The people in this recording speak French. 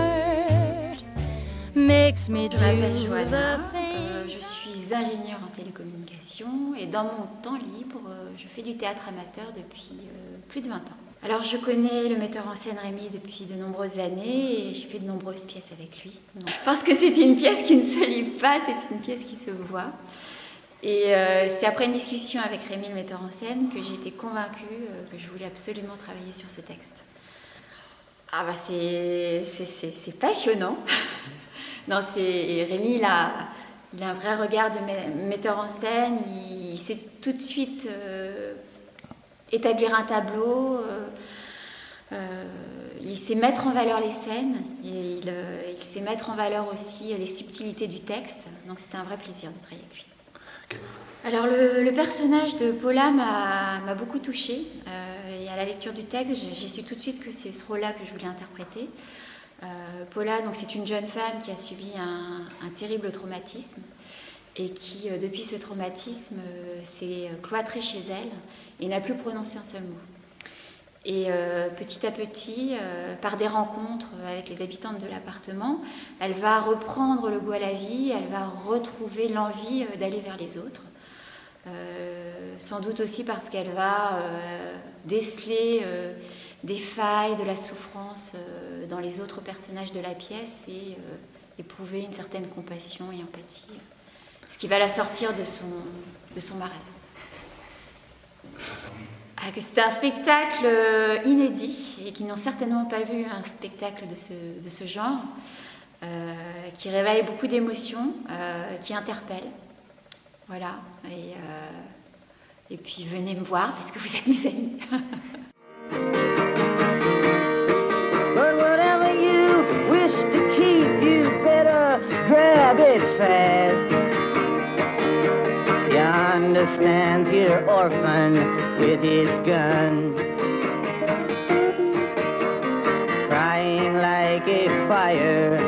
heart makes me do Je m'appelle the Johanna, things. je suis ingénieure en télécommunication et dans mon temps libre, je fais du théâtre amateur depuis plus de 20 ans. Alors je connais le metteur en scène Rémi depuis de nombreuses années et j'ai fait de nombreuses pièces avec lui. Parce que c'est une pièce qui ne se lit pas, c'est une pièce qui se voit. Et c'est après une discussion avec Rémi, le metteur en scène, que j'ai été convaincue que je voulais absolument travailler sur ce texte. Ah bah c'est passionnant. Non, Rémi, il a un vrai regard de metteur en scène. Il sait tout de suite établir un tableau. Il sait mettre en valeur les scènes. Et il sait mettre en valeur aussi les subtilités du texte. Donc c'était un vrai plaisir de travailler avec lui. Alors le personnage de Paula m'a beaucoup touchée. Et à la lecture du texte, j'ai su tout de suite que c'est ce rôle-là que je voulais interpréter. Paula, donc, c'est une jeune femme qui a subi un terrible traumatisme et qui, depuis ce traumatisme, s'est cloîtrée chez elle et n'a plus prononcé un seul mot. Et petit à petit, par des rencontres avec les habitantes de l'appartement, elle va reprendre le goût à la vie, elle va retrouver l'envie d'aller vers les autres. Sans doute aussi parce qu'elle va déceler des failles, de la souffrance dans les autres personnages de la pièce et éprouver une certaine compassion et empathie, ce qui va la sortir de son marasme. C'était un spectacle inédit et qui n'ont certainement pas vu un spectacle de ce genre, qui réveille beaucoup d'émotions, qui interpelle. Voilà, et puis venez me voir parce que vous êtes mes amis. But whatever you wish to keep, you better grab it fast. You understand, your orphan with his gun, crying like a fire